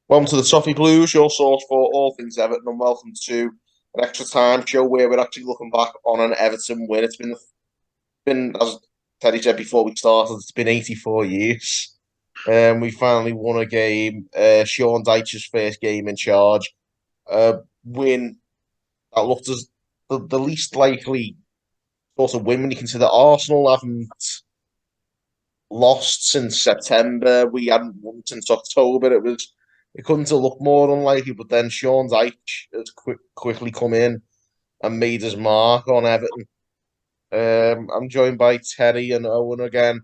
Welcome to the Toffee Blues, your source for all things Everton, and welcome to an extra time show where we're actually looking back on an Everton win. It's been as Teddy said before we started, it's been 84 years. We finally won a game. Sean Dyche's first game in charge. A win that looked as the least likely sort of win when you consider Arsenal haven't lost since September. We hadn't won since October. It couldn't have looked more unlikely, but then Sean Dyche has quickly come in and made his mark on Everton. I'm joined by Terry and Owen again.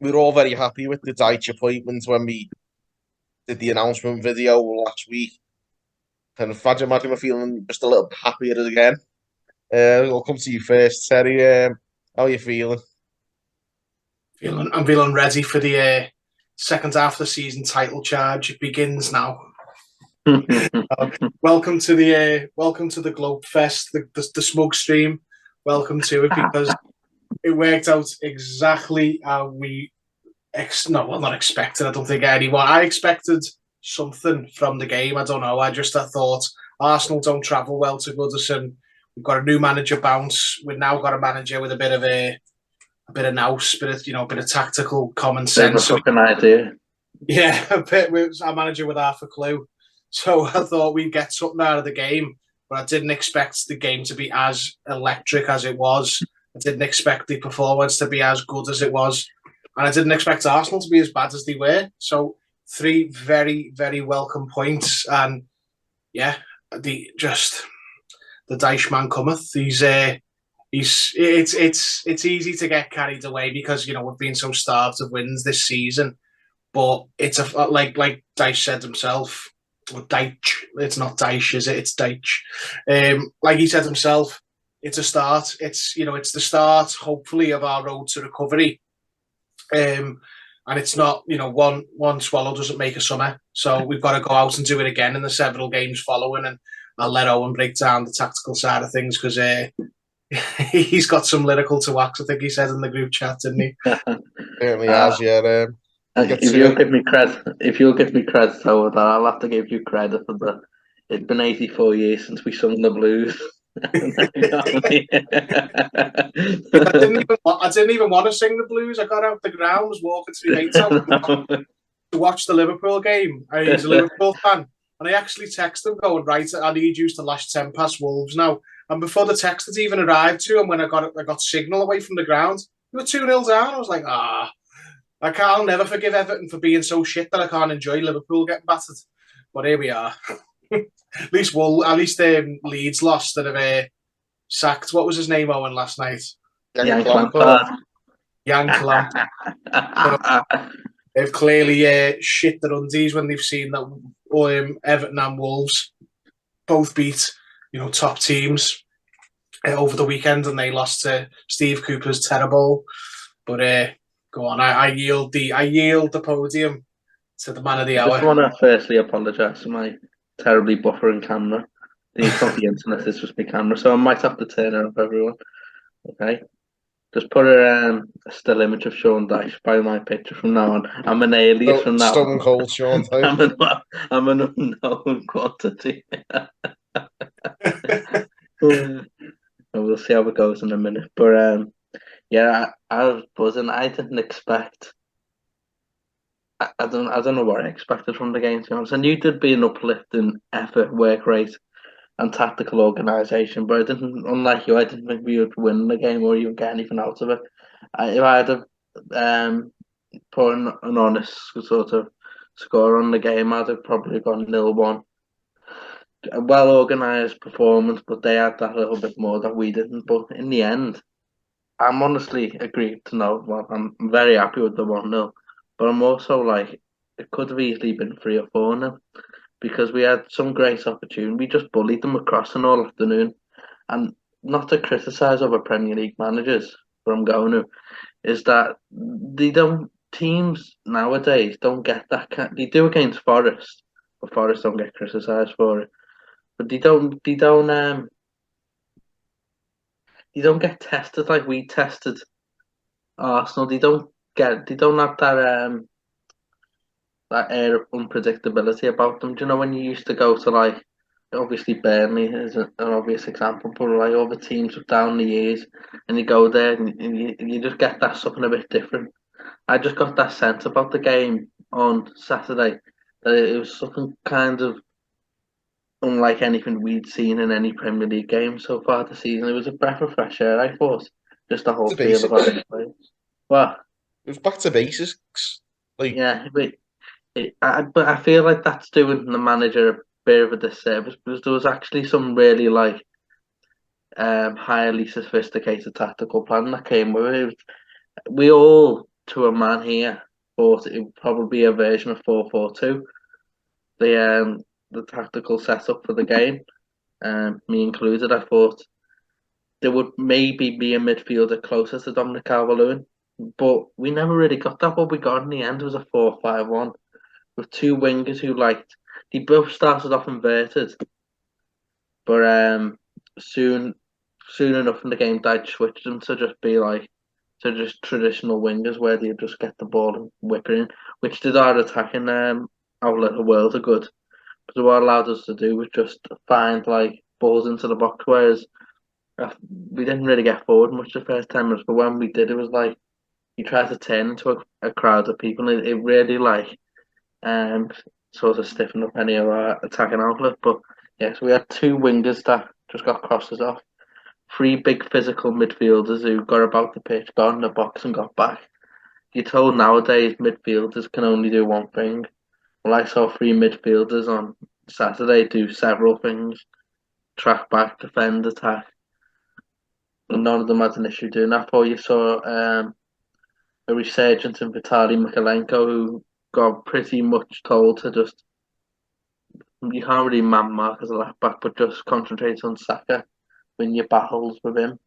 We were all very happy with the Dyche appointment when we did the announcement video last week. And imagine we're feeling just a little bit happier again. I'll come to you first, Terry. How are you feeling? I'm feeling ready for the second half of the season title charge. It begins now. Welcome to the Globe Fest, the Smug Stream. Welcome to it, because it worked out exactly how we not expected. I don't think anyone. I expected something from the game. I don't know. I thought Arsenal don't travel well to Goodison. We've got a new manager bounce. We've now got a manager with a bit of nous, a bit of tactical common sense. Bit of a fucking idea. Yeah, a bit. With our manager with half a clue. So I thought we'd get something out of the game, but I didn't expect the game to be as electric as it was. I didn't expect the performance to be as good as it was, and I didn't expect Arsenal to be as bad as they were. So 3 very, very welcome points, and yeah, the Dyche man cometh. It's easy to get carried away because we've been so starved of wins this season, but it's like Dyche said himself. Well, Dyche, it's not Dyche, is it? It's Dyche. Like he said himself, it's a start. It's the start, hopefully, of our road to recovery. And it's not one swallow doesn't make a summer, so we've got to go out and do it again in the several games following. And I'll let Owen break down the tactical side of things because he's got some lyrical to wax. I think he said in the group chat, didn't he? Certainly has, yeah. If you'll give me credit over that, I'll have to give you credit for that. It's been 84 years since we sung the blues. I didn't even want to sing the blues. I got out the ground, was walking to my mates out to watch the Liverpool game. He's a Liverpool fan. And I actually texted him going, right, I need you to lash 10 past Wolves now. And before the text had even arrived to him, when I got signal away from the ground, we were 2-0 down. I was like, I'll never forgive Everton for being so shit that I can't enjoy Liverpool getting battered. But here we are. At least Leeds lost and have sacked. What was his name, Owen, last night? Yank Lampard. They've clearly shit their undies when they've seen that Everton and Wolves both beat top teams over the weekend, and they lost to Steve Cooper's terrible. But go on, I yield the podium to the man of the hour. I just want to firstly apologise for my terribly buffering camera. It's not the internet, it's just my camera, so I might have to turn it off, everyone. Okay, just put a still image of Sean Dyche by my picture from now on. I'm an alias from now on. Stone cold Sean Dyche. I'm an unknown quantity. We'll see how it goes in a minute. But yeah, I was buzzing. I didn't expect. I don't know what I expected from the game, to be honest. I knew there'd be an uplifting effort, work rate, and tactical organisation, but unlike you, I didn't think we would win the game or even get anything out of it. If I had put an honest sort of score on the game, I'd have probably gone 0-1. A well-organised performance, but they had that little bit more that we didn't. But in the end, I'm honestly aggrieved to know. Well, I'm very happy with the 1-0, but I'm also like, it could have easily been 3 or 4-0 because we had some great opportunity. We just bullied them across an all afternoon. And not to criticise other Premier League managers, but I'm going to, is that teams nowadays don't get that. They do against Forest, but Forest don't get criticised for it. But they don't get tested like we tested Arsenal. They don't have that that air of unpredictability about them. Do you know when you used to go to like, obviously Burnley is an obvious example, but like other teams down the years, and you go there and you just get that something a bit different. I just got that sense about the game on Saturday that it was something kind of unlike anything we'd seen in any Premier League game so far this season. It was a breath of fresh air, I thought. Just the whole To feel about basics. it. Well, It was back to basics. Like, yeah, but I feel like that's doing the manager a bit of a disservice because there was actually some really like highly sophisticated tactical plan that came with it. We all, to a man here, thought it would probably be a version of 4-4-2. The tactical setup for the game, me included, I thought there would maybe be a midfielder closer to Dominic Calvert-Lewin, but we never really got that. What we got in the end was a 4-5-1 with two wingers who they both started off inverted, but soon enough in the game, Dyche switched them to just be like to just traditional wingers where they just get the ball and whip it in, which did our attacking outlet a world of good. Because what allowed us to do was just find like balls into the box, whereas we didn't really get forward much the first 10 minutes. But when we did, it was like you tried to turn into a crowd of people, and it really like um sort of stiffened up any of our attacking outlet. But yes, we had two wingers that just got crosses off. Three big physical midfielders who got about the pitch, got in the box and got back. You're told nowadays midfielders can only do one thing. Well, I saw three midfielders on Saturday do several things: track back, defend, attack. And none of them had an issue doing that. Or you saw a resurgence in Vitaly Mikalenko, who got pretty much told to just you can't really man mark as a left back, but just concentrate on Saka, win your battles with him.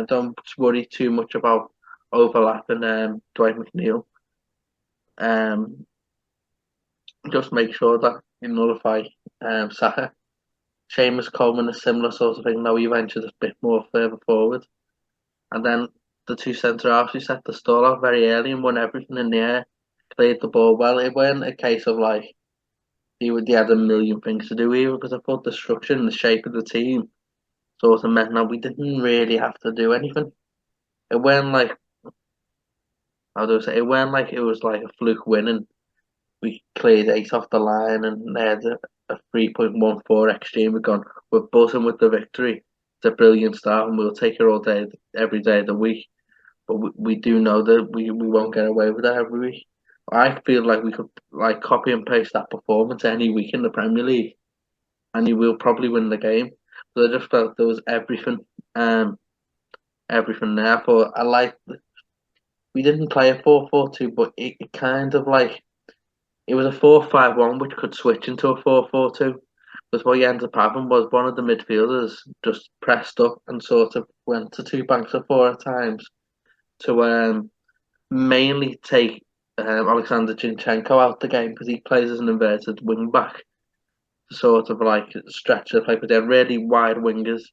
Don't worry too much about overlapping Dwight McNeil. Um, just make sure that you nullify Saka. Seamus Coleman, a similar sort of thing. Now he ventured a bit more further forward. And then the two centre halves, we set the stall out very early and won everything in the air, played the ball well. It wasn't a case of like they had a million things to do either, because I thought the structure and the shape of the team sort of meant that we didn't really have to do anything. It wasn't like how do I say? It wasn't like it was like a fluke win and we cleared 8 off the line and they had a 3.14 XG and we've gone, we're buzzing with the victory. It's a brilliant start and we'll take it all day, every day of the week. But we do know that we won't get away with that every week. I feel like we could like copy and paste that performance any week in the Premier League and you will probably win the game. But I just felt there was everything there. But I like we didn't play a 4-4-2, but it kind of like it was a 4-5-1 which could switch into a 4-4-2. Because what you ended up having was one of the midfielders just pressed up and sort of went to two banks of four at times to mainly take Alexander Zinchenko out the game because he plays as an inverted wing back to sort of like stretch the play. But they're really wide wingers,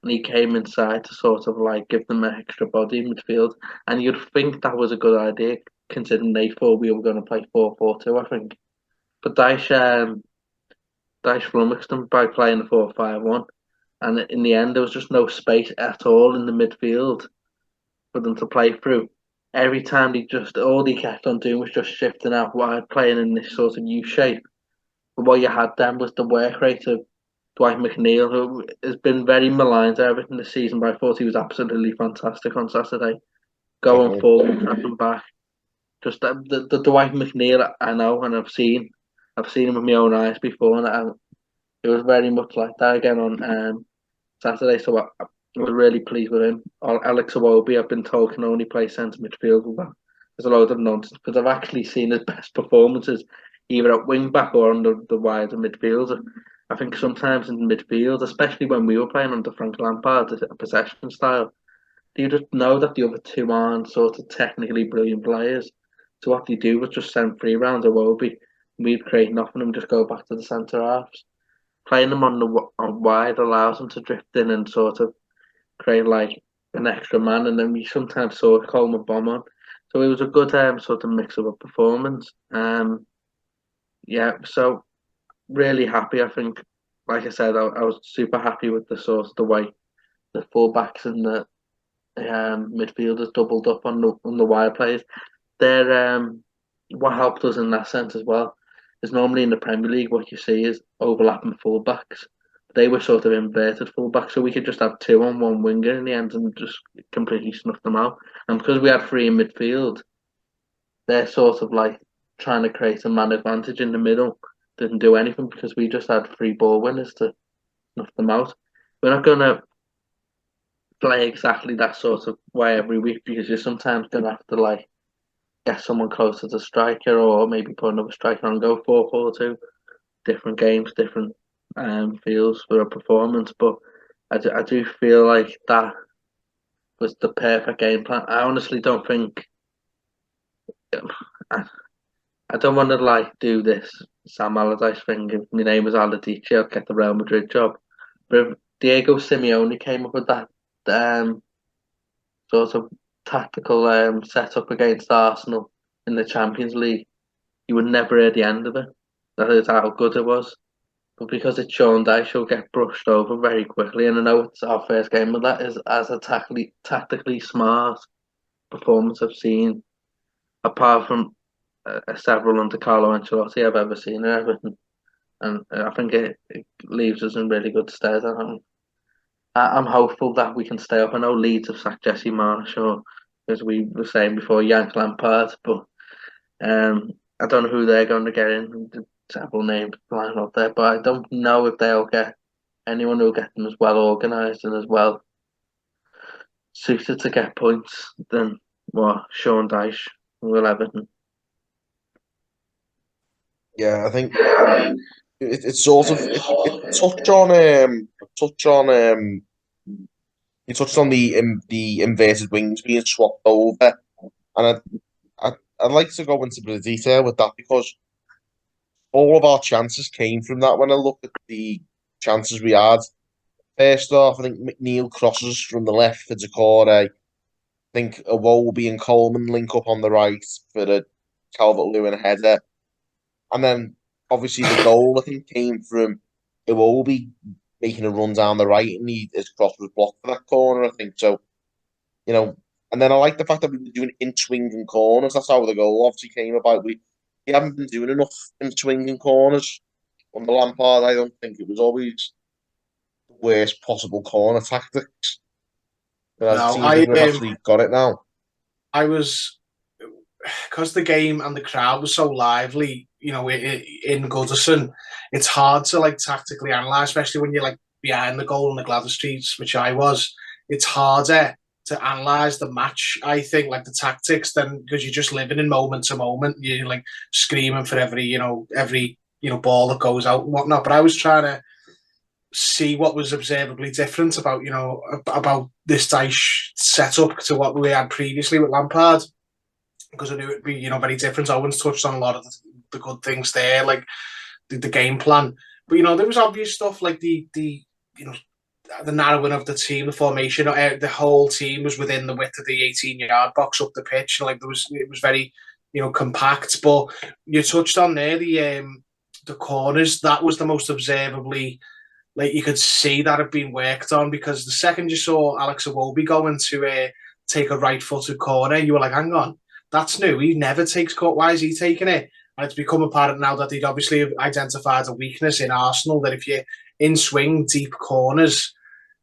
and he came inside to sort of like give them an extra body in midfield. And you'd think that was a good idea considering they thought we were going to play 4-4-2, I think. But Dyche flummoxed them by playing the 4-5-1. And in the end, there was just no space at all in the midfield for them to play through. Every time all he kept on doing was just shifting out wide, playing in this sort of U shape. But what you had then was the work rate of Dwight McNeil, who has been very maligned Everton this season, but I thought he was absolutely fantastic on Saturday. Going definitely. forward, trapping back. Just the Dwight McNeil I know and I've seen him with my own eyes before, and it was very much like that again on Saturday. So I was really pleased with him. Alex Iwobi, I've been told, can only play centre midfield with that. There's a load of nonsense because I've actually seen his best performances either at wing back or on the wider midfield. I think sometimes in midfield, especially when we were playing under Frank Lampard, a possession style, you just know that the other two aren't sort of technically brilliant players. So what they do was just send 3 rounds of Iwobi. We'd create nothing and just go back to the centre halves. Playing them on wide allows them to drift in and sort of create like an extra man, and then we sometimes saw Coleman bomb on. So it was a good sort of mix of a performance. yeah, so really happy. I think, like I said, I was super happy with the way the fullbacks and the midfielders doubled up on the wide players. They're what helped us in that sense as well is normally in the Premier League what you see is overlapping fullbacks. They were sort of inverted fullbacks, so we could just have two on one winger in the end and just completely snuff them out. And because we had three in midfield, they're sort of like trying to create a man advantage in the middle. Didn't do anything because we just had three ball winners to snuff them out. We're not gonna play exactly that sort of way every week because you're sometimes gonna have to like get someone closer to striker or maybe put another striker on, go 4-4-2. Different games, different feels for a performance. But I do feel like that was the perfect game plan. I honestly don't think. I, I don't want to like do this Sam Allardyce thing. If my name was Allardyce, I'd get the Real Madrid job. But if Diego Simeone came up with that um, sort of tactical setup against Arsenal in the Champions League, you would never hear the end of it. That is how good it was. But because it's Sean Dyche, he'll get brushed over very quickly. And I know it's our first game, but that is as a tactically smart performance I've seen, apart from several under Carlo Ancelotti I've ever seen at Everton. And I think it leaves us in really good stead. I'm hopeful that we can stay up. I know Leeds have sacked Jesse Marsh, or as we were saying before, Yank Lampard, but I don't know who they're going to get in. Several names flying up there, but I don't know if they'll get anyone who'll get them as well organised and as well suited to get points than Sean Dyche will Everton. Yeah, I think it's sort of it touched on the inverted wings being swapped over, and I'd like to go into a bit of detail with that because all of our chances came from that. When I look at the chances we had, first off, I think McNeil crosses from the left for Decore. I think Iwobi and Coleman link up on the right for the Calvert-Lewin header. And then, obviously, the goal, I think, came from Iwobi making a run down the right, and his cross was blocked for that corner, I think. So, and then I like the fact that we were doing in-swinging corners. That's how the goal obviously came about. We haven't been doing enough in-swinging corners under Lampard. I don't think it was always the worst possible corner tactics. But as it seems like we've actually got it now. I was, because the game and the crowd was so lively, in Goodison, it's hard to like tactically analyse, especially when you're like behind the goal in the Gladys Streets, which I was. It's harder to analyse the match, I think, like the tactics, than because you're just living in moment to moment. You're like screaming for every ball that goes out and whatnot. But I was trying to see what was observably different about this Dyche setup to what we had previously with Lampard, because I knew it'd be very different. Owen's touched on a lot of the good things there, like the game plan, but there was obvious stuff like the narrowing of the team, the formation. The whole team was within the width of the 18-yard box up the pitch. Like it was very compact. But you touched on there the corners. That was the most observably, like, you could see that had been worked on, because the second you saw Alex Iwobi going to take a right-footed corner, you were like, hang on, that's new. He never takes court. Why is he taking it? And it's become apparent now that they'd obviously identified a weakness in Arsenal, that if you're in swing, deep corners,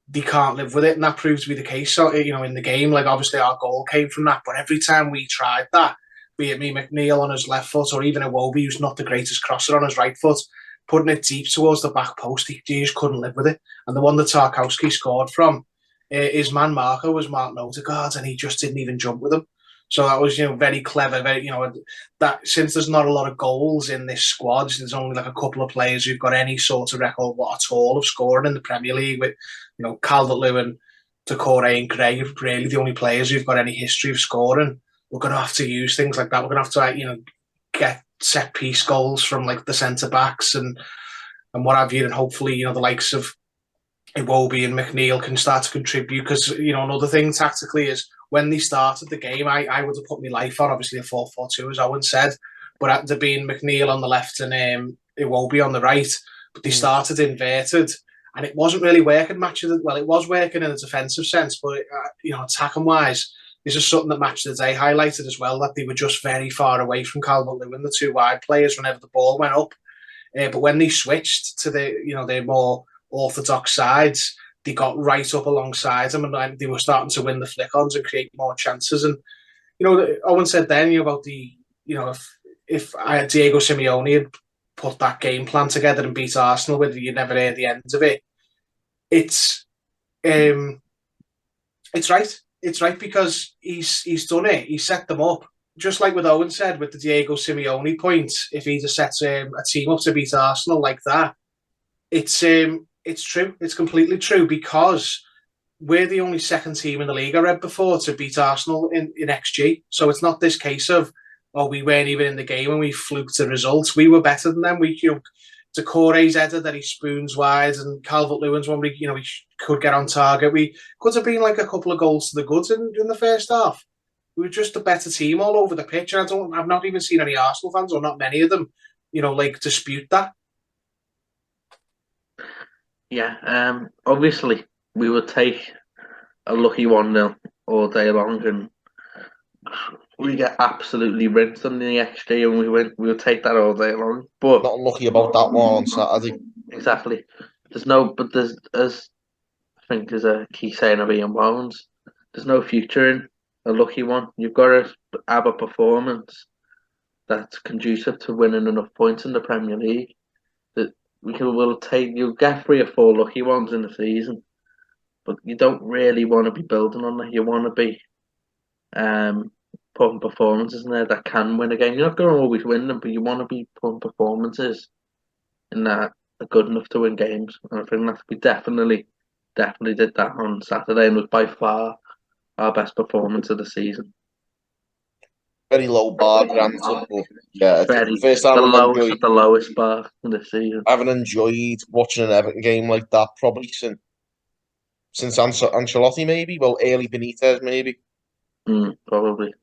they can't live with it. And that proved to be the case, so, in the game. Like, obviously our goal came from that. But every time we tried that, be it me, McNeil on his left foot, or even Iwobi, who's not the greatest crosser, on his right foot, putting it deep towards the back post, he just couldn't live with it. And the one that Tarkowski scored from, his man Marco was Martin Odegaard, and he just didn't even jump with him. So that was, very clever. Very, that since there's not a lot of goals in this squad, there's only like a couple of players who've got any sort of record at all of scoring in the Premier League, with, Calvert-Lewin, Decore and Gray are really the only players who've got any history of scoring. We're going to have to use things like that. We're going to have to, get set piece goals from like the centre backs and what have you, and hopefully, the likes of Iwobi and McNeil can start to contribute. Because another thing tactically is, when they started the game, I would have put my life on obviously a 4-4-2, as Owen said, but there being McNeil on the left and Iwobi on the right, but they started inverted, and it wasn't really working. Well, it was working in a defensive sense, but attacking wise, this is something that Match of the Day highlighted as well, that they were just very far away from Calvert-Lewin, the two wide players, whenever the ball went up. But when they switched to their more orthodox sides, they got right up alongside them, and they were starting to win the flick-ons and create more chances. And Owen said then about if Diego Simeone had put that game plan together and beat Arsenal, whether you never heard the end of it, it's right. It's right because he's done it. He set them up. Just like what Owen said with the Diego Simeone point, if he just sets a team up to beat Arsenal like that, it's true. It's completely true, because we're the only second team in the league I read before to beat Arsenal in XG. So it's not this case of, we weren't even in the game and we fluked the results. We were better than them. Decore's header that he spoons wide, and Calvert-Lewin's one, we could get on target. We could have been like a couple of goals to the goods in the first half. We were just a better team all over the pitch. And I've not even seen any Arsenal fans, or not many of them, dispute that. Yeah, obviously we would take a lucky 1-0 all day long, and we get absolutely rinsed on the XG, and we would take that all day long. But not unlucky about that one on Saturday. Exactly. There's, as I think is a key saying of Ian Bones, there's no future in a lucky one. You've got to have a performance that's conducive to winning enough points in the Premier League. That you'll get 3 or 4 lucky ones in the season, but you don't really want to be building on that. You want to be putting performances in there that can win a game. You're not going to always win them, but you want to be putting performances in that are good enough to win games. And I think that we definitely did that on Saturday, and was by far our best performance of the season. Very low bar, granted, but yeah, it's the first time the lowest bar in the season. I haven't enjoyed watching an Everton game like that probably since Ancelotti, maybe. Well, early Benitez, maybe. Probably.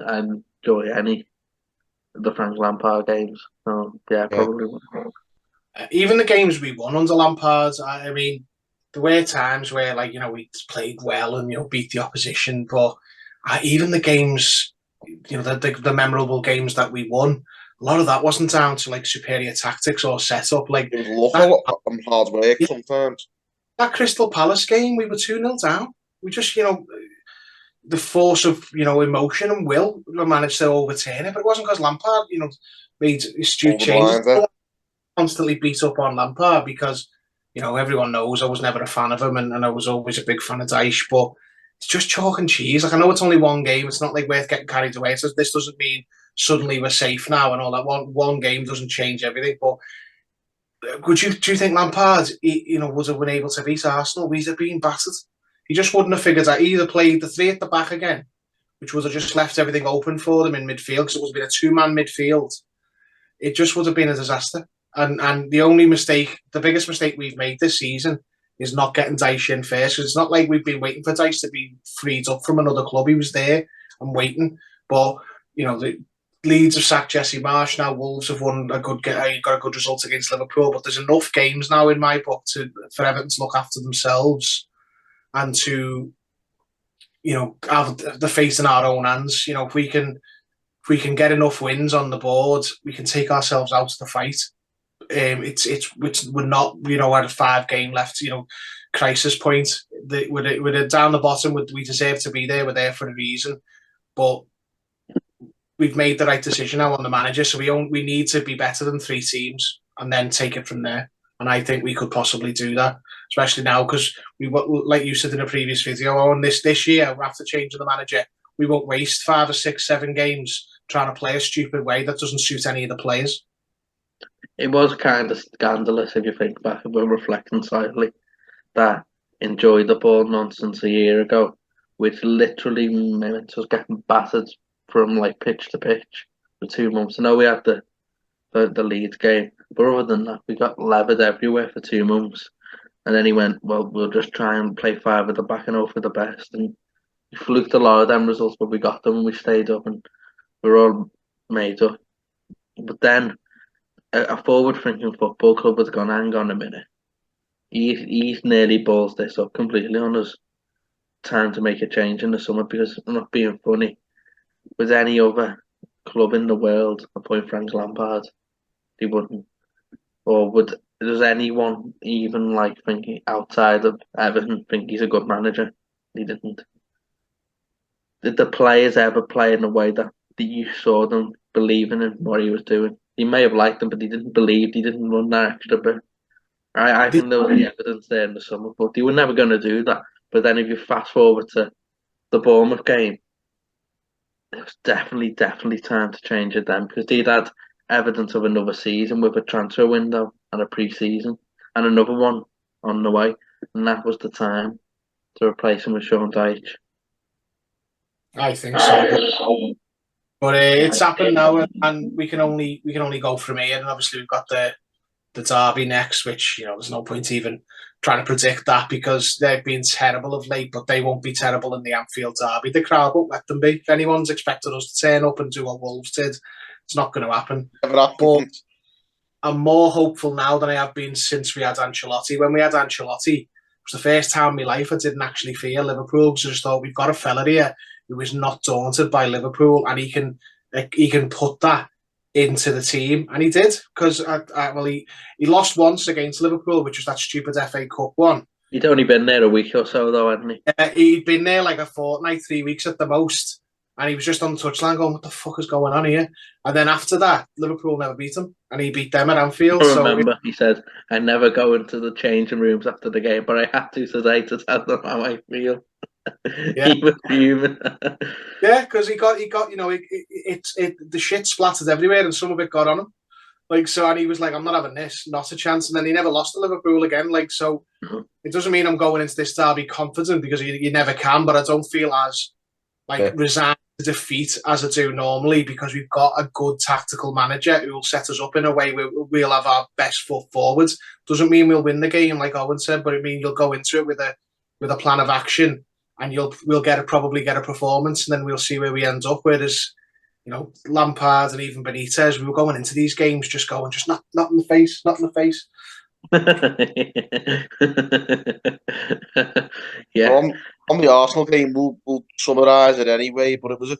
I enjoy any of the Frank Lampard games. So yeah, probably. Even the games we won under Lampard, I mean, there were times where we played well and beat the opposition, but even the games, the memorable games that we won, a lot of that wasn't down to superior tactics or setup. It was luck and hard work sometimes. That Crystal Palace game, we were 2-0 down. We just, the force of emotion and will, we managed to overturn it. But it wasn't because Lampard, made astute changes. Constantly beat up on Lampard because everyone knows I was never a fan of him, and I was always a big fan of Dyche. But it's just chalk and cheese. I know it's only one game. It's not worth getting carried away. So this doesn't mean suddenly we're safe now and all that. One game doesn't change everything. But do you think Lampard, would have been able to beat Arsenal? We'd have been battered. He just wouldn't have figured out. He either played the 3 at the back again, which would have just left everything open for them in midfield, because it would have been a 2-man midfield. It just would have been a disaster. And the biggest mistake we've made this season is not getting Dyche in first. Because it's not like we've been waiting for Dyche to be freed up from another club. He was there and waiting. But, the Leeds have sacked Jesse Marsh now. Wolves have got a good result against Liverpool. But there's enough games now in my book for Everton to look after themselves and to, have the fate in our own hands. If we can get enough wins on the board, we can take ourselves out of the fight. We're not, at a 5 game left, crisis point. We're down the bottom. We deserve to be there. We're there for a reason. But we've made the right decision now on the manager. So we need to be better than 3 teams and then take it from there. And I think we could possibly do that, especially now, because like you said in a previous video, on this year, after changing the manager, we won't waste 5 or 6, 7 games trying to play a stupid way that doesn't suit any of the players. It was kind of scandalous if you think back, if we're reflecting slightly, that enjoy the ball nonsense a year ago, which literally meant us getting battered from pitch to pitch for 2 months. I know we had the Leeds game, but other than that, we got levered everywhere for 2 months. And then he went, well, we'll just try and play 5 at the back and hope for the best. And we fluked a lot of them results, but we got them and we stayed up. And we're all made up. But then a forward-thinking football club has gone, hang on a minute. He's nearly balls this up completely on us. Time to make a change in the summer because I'm not being funny. With any other club in the world appoint Frank Lampard, they wouldn't. Or does anyone even like thinking outside of Everton think he's a good manager? He didn't. Did the players ever play in a way that you saw them believing in what he was doing? He may have liked them, but he didn't believe. He didn't run that extra bit. I think there was the evidence there in the summer, but they were never going to do that. But then if you fast forward to the Bournemouth game, it was definitely time to change it then because they'd had evidence of another season with a transfer window and a pre-season and another one on the way, and that was the time to replace him with Sean Dyche. I think so, but it's happened now, and we can only go from here. And obviously, we've got the derby next, which there's no point even trying to predict that because they've been terrible of late, but they won't be terrible in the Anfield derby. The crowd won't let them be. If anyone's expected us to turn up and do what Wolves did, it's not going to happen. But I'm more hopeful now than I have been since we had Ancelotti. When we had Ancelotti, it was the first time in my life I didn't actually fear Liverpool because I just thought we've got a fella here who is not daunted by Liverpool and he can put that into the team, and he did because he lost once against Liverpool, which was that stupid FA Cup one. He'd only been there a week or so, though, hadn't he? He'd been there like a fortnight, 3 weeks at the most, and he was just on the touchline going, "What the fuck is going on here?" And then after that, Liverpool never beat him, and he beat them at Anfield. I remember he said, "I never go into the changing rooms after the game, but I had to today to tell them how I feel." Yeah. He was human. Yeah, because he got the shit splattered everywhere, and some of it got on him. And he was like, "I'm not having this, not a chance." And then he never lost to Liverpool again. It doesn't mean I'm going into this derby confident because you never can, but I don't feel as resigned to defeat as I do normally because we've got a good tactical manager who will set us up in a way where we'll have our best foot forward. Doesn't mean we'll win the game, like Owen said, but it means you'll go into it with a plan of action. And we'll probably get a performance, and then we'll see where we end up. Whereas, Lampard and even Benitez, we were going into these games just not in the face, not in the face. Yeah. On the Arsenal game, we'll summarise it anyway. But it was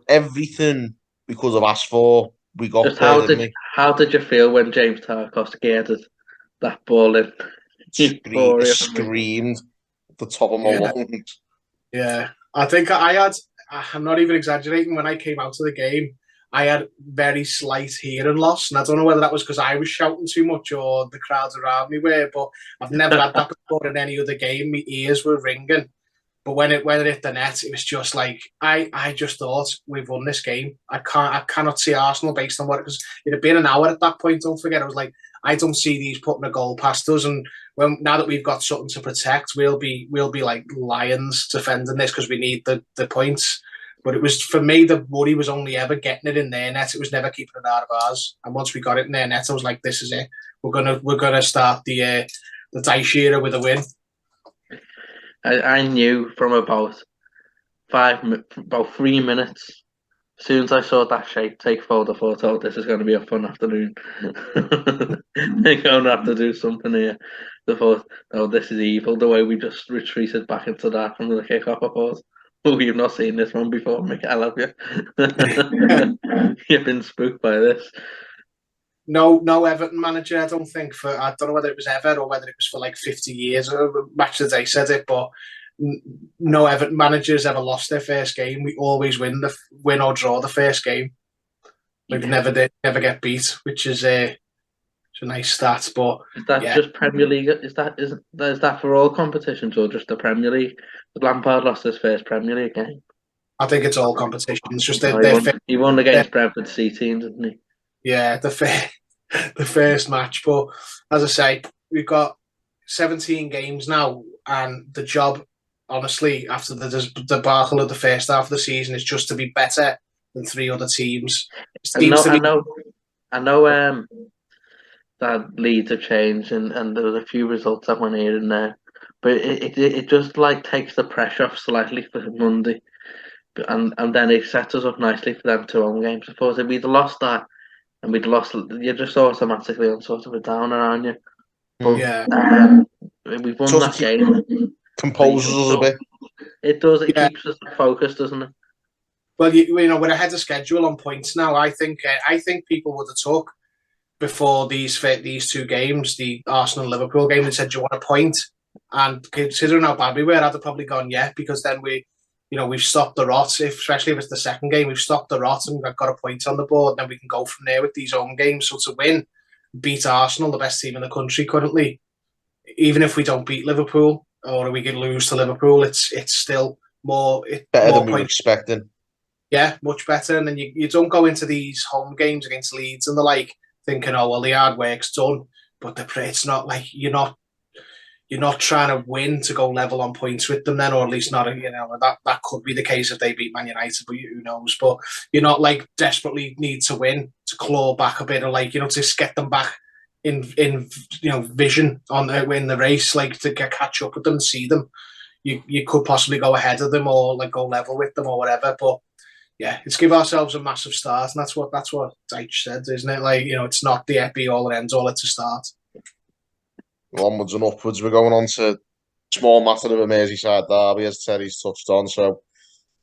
everything we could have asked for. We got just there, didn't we? How did you feel when James Tarkowski headed that ball in? Screamed at the top of my lungs. Yeah, I think I'm not even exaggerating. When I came out of the game, I had very slight hearing loss, and I don't know whether that was because I was shouting too much or the crowds around me were. But I've never had that before in any other game. My ears were ringing, but when it hit the net, it was just like I just thought we've won this game. I cannot see Arsenal based on what because it had been an hour at that point. Don't forget, I was like, I don't see these putting a goal past us, and now that we've got something to protect, we'll be like lions defending this because we need the points. But it was, for me, the worry was only ever getting it in their net. It was never keeping it out of ours. And once we got it in their net, I was like, this is it. We're gonna start the Dyche era with a win. I knew from about 3 minutes. As soon as I saw that shape take fold, I thought, "Oh, this is going to be a fun afternoon. They're going to have to do something here." I thought, "Oh, this is evil." The way we just retreated back into that from the kick-off, I thought, "Oh, you've not seen this one before, Mikel, have you?" You've been spooked by this. No Everton manager, I don't think. I don't know whether it was ever or whether it was for like 50 years. Match of the Day said it, but no Everton managers ever lost their first game. We always win or draw the first game. Never get beat, which is it's a nice stat. But is that just Premier League? Is that for all competitions or just the Premier League? Lampard lost his first Premier League game. I think it's all competitions. Just he won against Brentford C teams, didn't he? Yeah, the first match. But as I say, we've got 17 games now, and the job, honestly, after the debacle of the first half of the season, is just to be better than 3 other teams. I know. That Leeds have changed, and there was a few results that went here and there, but it just like takes the pressure off slightly for Monday and then it sets us up nicely for them 2 home games. I suppose if we'd lost that and we'd lost, you're just automatically on sort of a downer, aren't you? But Yeah. we've won So that game. composes us a bit. It does. It Yeah. keeps us focused, doesn't it? Well, you know, we're ahead of schedule on points now. I think people would have took before these 2 games, the Arsenal Liverpool game, and said, "Do you want a point?" And considering how bad we were, I'd have probably gone, "Yeah," because then we've stopped the rot. Especially if it's the second game, we've stopped the rot and we've got a point on the board. Then we can go from there with these home games. So to win, beat Arsenal, the best team in the country currently, even if we don't beat Liverpool or we can lose to Liverpool, it's still Better more than we were points. expecting. Yeah, much better. And then you don't go into these home games against Leeds and the like thinking, oh well, the hard work's done. But it's not like you're not trying to win to go level on points with them then, or at least not. That could be the case if they beat Man United, but who knows? But you're not like desperately need to win to claw back a bit, or like to get them back in vision in the race, like to catch up with them, see them. You could possibly go ahead of them or like go level with them or whatever, but. Yeah, it's give ourselves a massive start, and that's what Dyche said, isn't it? Like, it's not the be all and ends all, it's a start. Onwards and upwards. We're going on to small matter of a Merseyside derby, as Terry's touched on. So,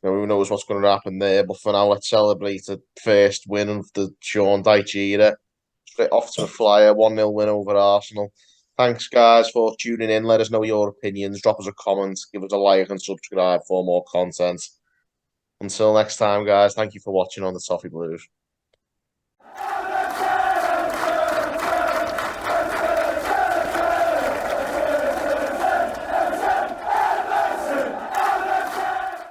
who knows what's going to happen there. But for now, let's celebrate the first win of the Sean Dyche era. Straight off to a flyer, 1-0 win over Arsenal. Thanks, guys, for tuning in. Let us know your opinions. Drop us a comment. Give us a like and subscribe for more content. Until next time, guys, thank you for watching on the Toffee Blues.